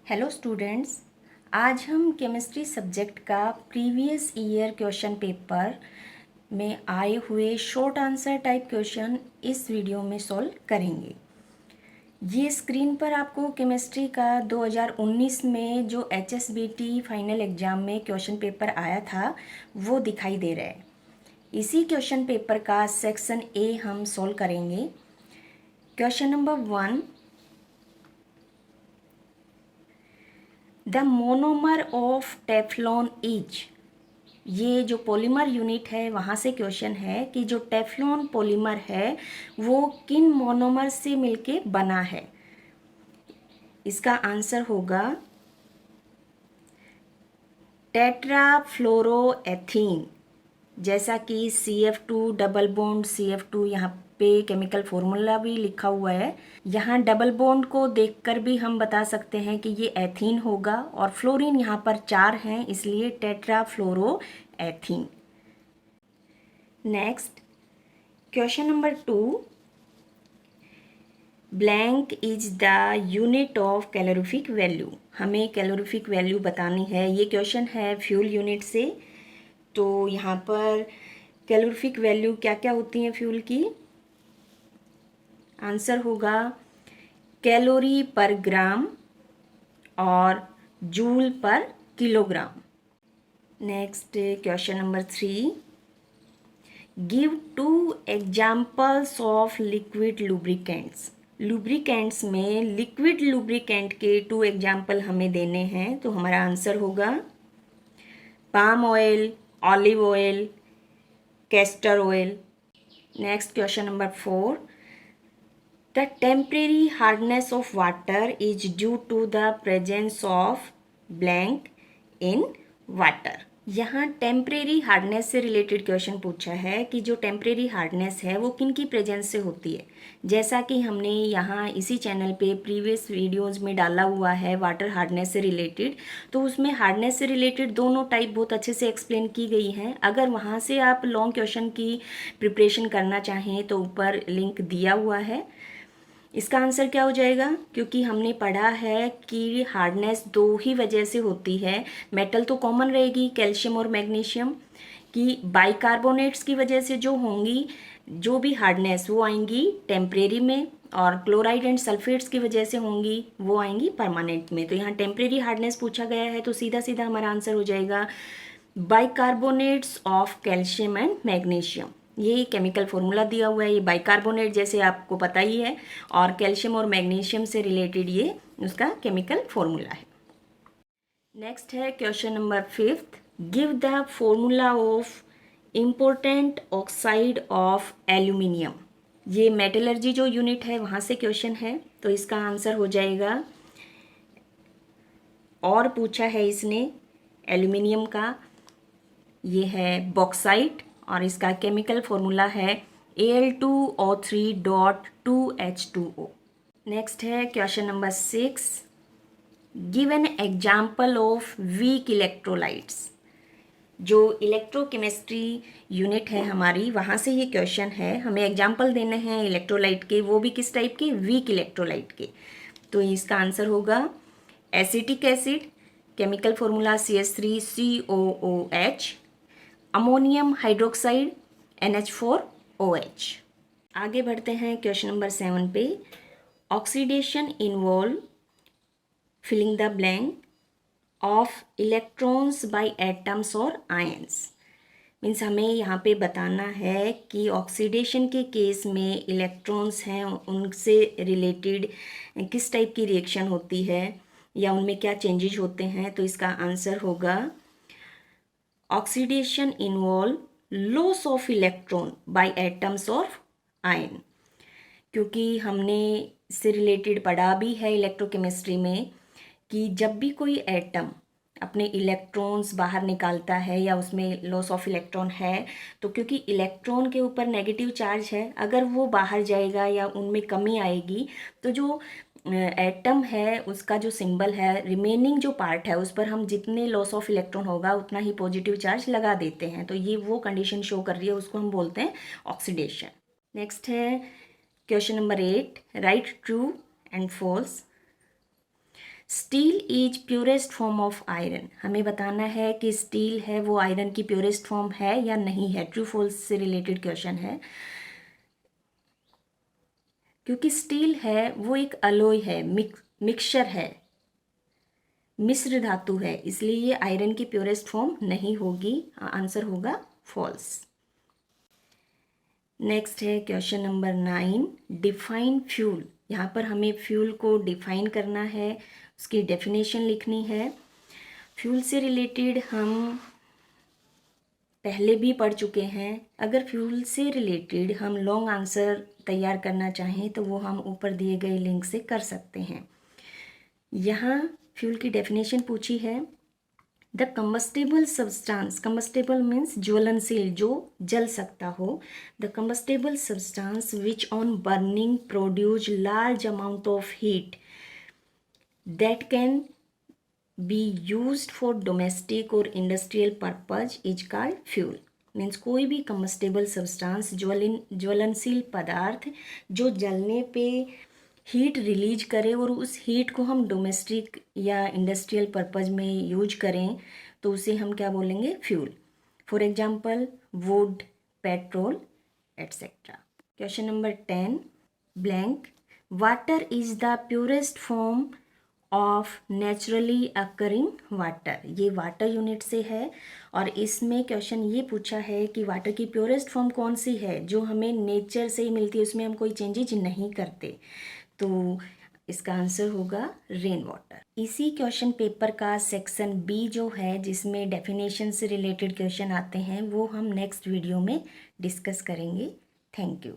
Hello students, आज हम chemistry subject का प्रीवियस ईयर क्वेश्चन पेपर में आए हुए शॉर्ट आंसर टाइप क्वेश्चन इस वीडियो में सॉल्व करेंगे। ये स्क्रीन पर आपको केमिस्ट्री का 2019 में जो HSBT फाइनल एग्ज़ाम में क्वेश्चन पेपर आया था वो दिखाई दे रहा है। इसी क्वेश्चन पेपर का सेक्शन ए हम सॉल्व करेंगे। Question number 1, the monomer of Teflon is. ये जो पॉलीमर यूनिट है वहाँ से क्वेश्चन है कि जो टेफ्लॉन पॉलीमर है वो किन मोनोमर से मिलके बना है। इसका आंसर होगा टेट्राफ्लोरोएथीन। जैसा कि CF2 डबल बॉन्ड CF2 यहाँ पे केमिकल फॉर्मूला भी लिखा हुआ है। यहाँ डबल बॉन्ड को देखकर भी हम बता सकते हैं कि ये एथीन होगा और फ्लोरीन यहाँ पर 4 हैं, इसलिए tetrafluoroethene. Next question number 2, blank is the unit of calorific value. हमें कैलोरीफिक वैल्यू बतानी है। ये क्वेश्चन है फ्यूल यूनिट से। तो यहाँ पर कैलोरीफिक वैल्यू क्या क्या होती हैं फ्यूल की। आंसर होगा कैलोरी पर ग्राम और जूल पर kilogram. Next question number 3, give 2 examples of liquid lubricants. Lubricants में लिक्विड लुब्रिकेंट के 2 एग्जाम्पल हमें देने हैं। तो हमारा आंसर होगा palm oil, olive oil, castor oil. Next question number 4, the temporary hardness of water is due to the presence of blank in water. यहाँ temporary hardness से रिलेटेड क्वेश्चन पूछा है कि जो टेम्परेरी हार्डनेस है वो किन की प्रेजेंस से होती है। जैसा कि हमने यहाँ इसी चैनल पे प्रीवियस वीडियोस में डाला हुआ है वाटर हार्डनेस से रिलेटेड, तो उसमें हार्डनेस से रिलेटेड दोनों टाइप बहुत अच्छे से एक्सप्लेन की गई हैं। अगर वहाँ से आप लॉन्ग क्वेश्चन की प्रिपरेशन करना चाहें तो ऊपर लिंक दिया हुआ है। इसका आंसर क्या हो जाएगा, क्योंकि हमने पढ़ा है कि हार्डनेस 2 ही वजह से होती है। मेटल तो कॉमन रहेगी, कैल्शियम और मैग्नीशियम, कि बाइकार्बोनेट्स की वजह से जो होंगी जो भी हार्डनेस वो आएंगी टेम्परेरी में, और क्लोराइड एंड सल्फेट्स की वजह से होंगी वो आएंगी परमानेंट में। तो यहाँ टेम्परेरी हार्डनेस पूछा गया है तो सीधा सीधा हमारा आंसर हो जाएगा bicarbonates of calcium and magnesium. ये केमिकल फॉर्मूला दिया हुआ है। ये बाइकार्बोनेट जैसे आपको पता ही है, और कैल्शियम और मैग्नीशियम से रिलेटेड ये उसका केमिकल फॉर्मूला है। नेक्स्ट है question number 5, give the formula of important oxide of aluminium. ये मेटलर्जी जो यूनिट है वहाँ से क्वेश्चन है, तो इसका आंसर हो जाएगा, और पूछा है इसने एल्यूमिनियम का, ये है बॉक्साइट और इसका केमिकल फॉर्मूला है Al2O3.2H2O। नेक्स्ट है question number 6, give an example of weak electrolytes. जो इलेक्ट्रोकेमिस्ट्री यूनिट है हमारी वहाँ से ये क्वेश्चन है। हमें एग्जाम्पल देने हैं इलेक्ट्रोलाइट के, वो भी किस टाइप के, वीक इलेक्ट्रोलाइट के। तो इसका आंसर होगा acetic acid, chemical formula CH3COOH, ammonium hydroxide NH4OH। आगे बढ़ते हैं क्वेश्चन नंबर 7 पे, oxidation involve filling the blank of electrons by atoms और आयंस। मीन्स हमें यहाँ पे बताना है कि ऑक्सीडेशन के केस में इलेक्ट्रॉन्स हैं उनसे रिलेटेड किस टाइप की रिएक्शन होती है या उनमें क्या चेंजेज होते हैं। तो इसका आंसर होगा oxidation involve loss of electron by atoms of ion. क्योंकि हमने इससे रिलेटेड पढ़ा भी है इलेक्ट्रोकेमिस्ट्री में कि जब भी कोई एटम अपने इलेक्ट्रॉन्स बाहर निकालता है या उसमें लॉस ऑफ इलेक्ट्रॉन है, तो क्योंकि इलेक्ट्रॉन के ऊपर नेगेटिव चार्ज है, अगर वो बाहर जाएगा या उनमें कमी आएगी तो जो एटम है उसका जो सिंबल है, रिमेनिंग जो पार्ट है, उस पर हम जितने लॉस ऑफ इलेक्ट्रॉन होगा उतना ही पॉजिटिव चार्ज लगा देते हैं। तो ये वो कंडीशन शो कर रही है, उसको हम बोलते हैं ऑक्सीडेशन। नेक्स्ट है question number 8, right true and false. Steel is purest form of iron. हमें बताना है कि स्टील है वो आयरन की प्योरेस्ट फॉर्म है या नहीं है। ट्रू फॉल्स से रिलेटेड क्वेश्चन है, क्योंकि स्टील है वो एक अलॉय है, मिक्सचर है, मिश्र धातु है, इसलिए ये आयरन की प्योरेस्ट फॉर्म नहीं होगी। आंसर होगा फॉल्स। नेक्स्ट है क्वेश्चन नंबर 9, डिफाइन फ्यूल। यहाँ पर हमें फ्यूल को डिफाइन करना है, उसकी डेफिनेशन लिखनी है। फ्यूल से रिलेटेड हम पहले भी पढ़ चुके हैं। अगर फ्यूल से रिलेटेड हम लॉन्ग आंसर तैयार करना चाहें तो वो हम ऊपर दिए गए लिंक से कर सकते हैं। यहाँ फ्यूल की डेफिनेशन पूछी है, the combustible substance, combustible means ज्वलनशील, जो जल सकता हो। The combustible substance which on burning produce large amount of heat that can be used for domestic और industrial purpose is called fuel. Means कोई भी कंबस्टेबल सब्सटेंस, ज्वलनशील पदार्थ जो जलने पे हीट रिलीज करें और उस हीट को हम डोमेस्टिक या इंडस्ट्रियल पर्पज में यूज करें तो उसे हम क्या बोलेंगे, fuel. For example would, petrol etcetera. Question number 10, blank, water is the purest form of naturally occurring water. ये वाटर यूनिट से है और इसमें क्वेश्चन ये पूछा है कि वाटर की प्योरेस्ट फॉर्म कौन सी है जो हमें नेचर से ही मिलती है, उसमें हम कोई चेंजेज नहीं करते। तो इसका आंसर होगा रेन वाटर। इसी क्वेश्चन पेपर का सेक्शन बी जो है, जिसमें डेफिनेशन से रिलेटेड क्वेश्चन आते हैं, वो हम नेक्स्ट वीडियो में डिस्कस करेंगे। Thank you.